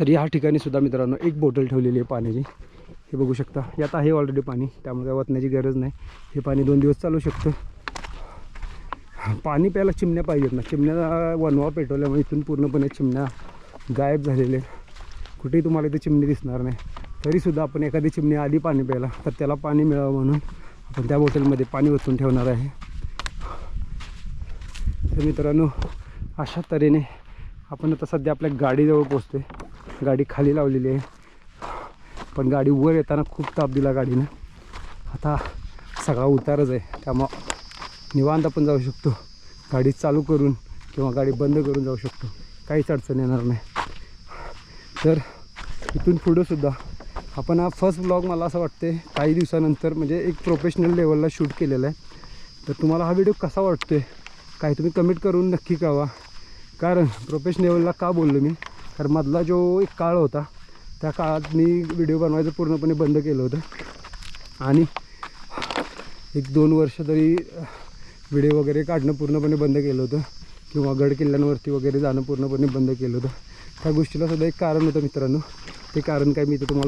तर या ठिकाणी सुद्धा मित्रांनो एक बॉटल ठेवलेली आहे पाण्याची, हे बघू शकता. यात आहे ऑलरेडी पाणी, त्यामुळे काय वाटण्याची गरज नाही. हे पाणी 2 दिवस चालू शकतं. पाणी प्यायला चिमण्या पाहिजेत ना. चिमण्या वनवा पेटवल्यामुळे इथून पूर्णपणे चिमण्या गायब झालेले. कुठेही तुम्हाला इथे चिमणी दिसणार नाही. तरीसुद्धा आपण एखादी चिमणी आली पाणी प्यायला तर त्याला पाणी मिळावं म्हणून आपण त्या बॉटलमध्ये पाणी ओतून ठेवणार आहे. तर मित्रांनो, अशा तऱ्हेने आपण आता सध्या आपल्या गाडीजवळ पोचतो आहे. गाडी खाली लावलेली आहे, पण गाडी वर येताना खूप ताप दिला गाडीनं. आता सगळा उतारच आहे, त्यामुळं निवांत आपण जाऊ शकतो. गाडी चालू करून किंवा गाडी बंद करून जाऊ शकतो, काहीच अडचण येणार नाही. तर इथून पुढंसुद्धा आपण हा फर्स्ट ब्लॉग मला असं वाटते काही दिवसानंतर म्हणजे एक प्रोफेशनल लेवलला शूट केलेला आहे. तर तुम्हाला हा व्हिडिओ कसा वाटतो आहे काय तुम्ही कमेंट करून नक्की कळवा. कारण प्रोफेशनल लेवलला का बोललो मी, कारण मधला जो एक काळ होता त्या काळात मी व्हिडिओ बनवायचं पूर्णपणे बंद केलं होतं. आणि 1-2 वर्ष तरी व्हिडिओ वगैरे काढणं पूर्णपणे बंद केलं होतं, किंवा गड किल्ल्यांवरती वगैरे जाणं पूर्णपणे बंद केलं होतं. त्या गोष्टीला सुद्धा एक कारण होतं मित्रांनो. ते कारण काय मी तर तुम्हाला